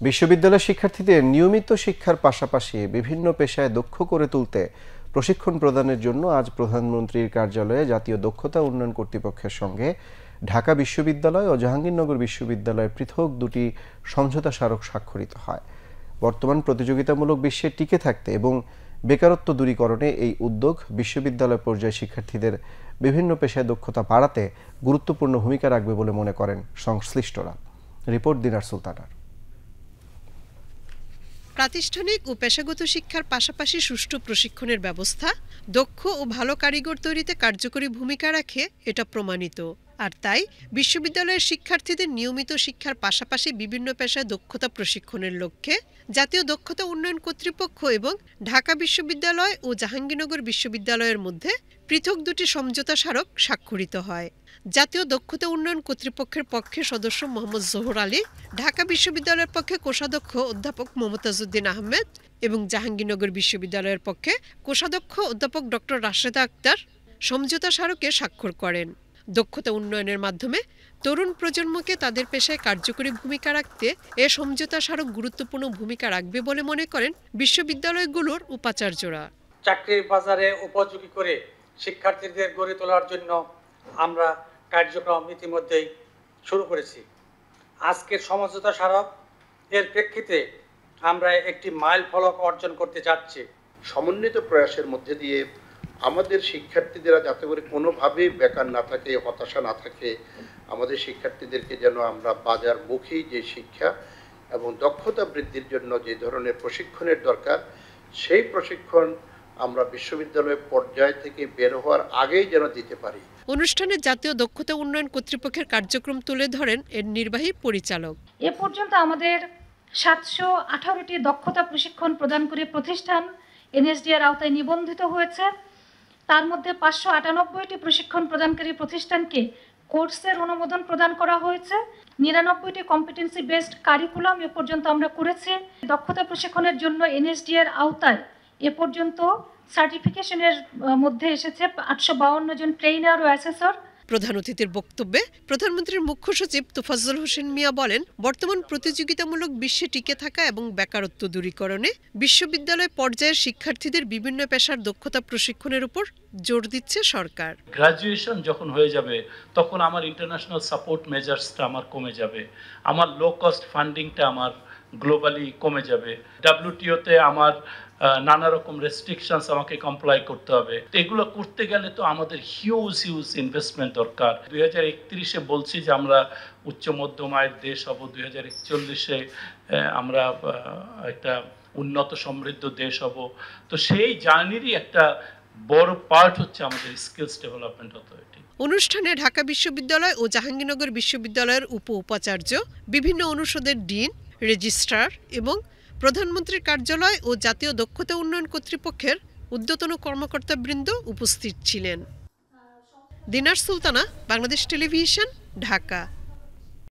বিশ্ববিদ্যালয়ের শিক্ষার্থীদের নিয়মিত শিক্ষার পাশাপাশি বিভিন্ন পেশায় দক্ষ করে তুলতে প্রশিক্ষণ প্রদানের জন্য আজ প্রধানমন্ত্রীর কার্যালয়ে জাতীয় দক্ষতা উন্নয়ন কর্তৃপক্ষের সঙ্গে ঢাকা বিশ্ববিদ্যালয় ও জাহাঙ্গীরনগর বিশ্ববিদ্যালয়ের পৃথক দুটি সমঝোতা স্মারক স্বাক্ষরিত হয়। বর্তমান প্রতিযোগিতামূলক বিশ্বে টিকে থাকতে এবং বেকারত্ব দূরীকরণে এই উদ্যোগ বিশ্ববিদ্যালয় পর্যায়ে শিক্ষার্থীদের বিভিন্ন পেশায় দক্ষতা বাড়াতে গুরুত্বপূর্ণ ভূমিকা রাখবে বলে মনে করেন সংশ্লিষ্টরা। রিপোর্ট দিনার সুলতানার। প্রাতিষ্ঠানিক ও পেশাগত শিক্ষার পাশাপাশি সুষ্ঠু প্রশিক্ষণের ব্যবস্থা দক্ষ ও ভালো কারিগর তৈরিতে কার্যকরী ভূমিকা রাখে, এটা প্রমাণিত। আর তাই বিশ্ববিদ্যালয়ের শিক্ষার্থীদের নিয়মিত শিক্ষার পাশাপাশি বিভিন্ন পেশায় দক্ষতা প্রশিক্ষণের লক্ষ্যে জাতীয় দক্ষতা উন্নয়ন কর্তৃপক্ষ এবং ঢাকা বিশ্ববিদ্যালয় ও জাহাঙ্গীরনগর বিশ্ববিদ্যালয়ের মধ্যে পৃথক দুটি সমঝোতা স্মারক স্বাক্ষরিত হয়। জাতীয় দক্ষতা উন্নয়ন কর্তৃপক্ষের পক্ষে সদস্য মোহাম্মদ জোহর আলী, ঢাকা বিশ্ববিদ্যালয়ের পক্ষে কোষাধ্যক্ষ অধ্যাপক মমতাজউদ্দিন আহমেদ এবং জাহাঙ্গীরনগর বিশ্ববিদ্যালয়ের পক্ষে কোষাধ্যক্ষ অধ্যাপক ডক্টর রাশেদা আক্তার সমঝোতা স্মারকে স্বাক্ষর করেন। দক্ষতা উন্নয়নের মাধ্যমে তরুণ প্রজন্মকে তাদের পেশায় কার্যকরী ভূমিকা রাখতে এ সমঝোতা স্মারক গুরুত্বপূর্ণ ভূমিকা রাখবে বলে মনে করেন বিশ্ববিদ্যালয়গুলোর উপাচার্যরা। চাকরির বাজারে উপযোগী করে শিক্ষার্থীদের গড়ে তোলার জন্য আমরা কার্যক্রম ইতিমধ্যেই শুরু করেছি। আজকের সমঝোতা স্মারক এর প্রেক্ষিতে আমরা একটি মাইল ফলক অর্জন করতে যাচ্ছি। সমন্বিত প্রয়াসের মধ্যে দিয়ে আমাদের শিক্ষার্থীরা যাতে করে কোনোভাবেই বেকার না থাকে, হতাশা না থাকে, আমাদের শিক্ষার্থীদেরকে যেন আমরা বাজারমুখী যে শিক্ষা এবং দক্ষতা বৃদ্ধির জন্য যে ধরনের প্রশিক্ষণের দরকার, সেই প্রশিক্ষণ আমরা বিশ্ববিদ্যালয় পর্যায় থেকে বের হওয়ার আগেই যেন দিতে পারি। অনুষ্ঠানে জাতীয় দক্ষতা উন্নয়ন কর্তৃপক্ষের কার্যক্রম তুলে ধরেন এর নির্বাহী পরিচালক। এ পর্যন্ত আমাদের 718টি দক্ষতা প্রশিক্ষণ প্রদানকারী প্রতিষ্ঠান এনএসডিআর আওতায় নিবন্ধিত হয়েছে। তার মধ্যে 598টি প্রশিক্ষণ প্রদানকারী প্রতিষ্ঠানকে কোর্সের অনুমোদন প্রদান করা হয়েছে। 99টি কম্পিটেন্সি বেসড কারিকুলাম এ পর্যন্ত আমরা করেছি। দক্ষতা প্রশিক্ষণের জন্য এনএসডিআর আওতায় এ পর্যন্ত সার্টিফিকেশনের মধ্যে এসেছে 852 জন ট্রেইনার ও অ্যাসেসর। প্রধান অতিথির বক্তব্যে প্রধানমন্ত্রীর মুখ্য সচিব তোফাজ্জল হোসেন মিয়া বলেন, বর্তমান প্রতিযোগিতামূলক বিশ্বে টিকে থাকা এবং বেকারত্ব দূরীকরণে বিশ্ববিদ্যালয় পর্যায়ের শিক্ষার্থীদের বিভিন্ন পেশার দক্ষতা প্রশিক্ষণের উপর জোর দিচ্ছে সরকার। গ্রাজুয়েশন যখন হয়ে যাবে তখন আমার ইন্টারন্যাশনাল সাপোর্ট মেজার্সটা আমার কমে যাবে, আমার লো কস্ট ফান্ডিংটা আমার গ্লোবালি কমে যাবে, WTO-তে আমার নানা রকম রেস্ট্রিকশনস আমাকে কমপ্লাই করতে হবে। তো এগুলো করতে গেলে তো আমাদের হিউজ ইনভেস্টমেন্ট দরকার। 2031-এ বলছি যে আমরা উচ্চ মধ্যম আয়ের দেশ হব, 2041-এ আমরা একটা উন্নত সমৃদ্ধ দেশ হব। তো সেই জার্নিরই একটা বড় পার্ট হচ্ছে আমাদের স্কিলস ডেভেলপমেন্ট অথরিটি। অনুষ্ঠানে ঢাকা বিশ্ববিদ্যালয় ও জাহাঙ্গীরনগর বিশ্ববিদ্যালয়ের উপাচার্য, বিভিন্ন অনুষদের ডিন, রেজিস্ট্রার এবং প্রধানমন্ত্রীর কার্যালয় ও জাতীয় দক্ষতা উন্নয়ন কর্তৃপক্ষের ঊর্ধ্বতন কর্মকর্তাবৃন্দ উপস্থিত ছিলেন। দিনার সুলতানা, বাংলাদেশ টেলিভিশন, ঢাকা।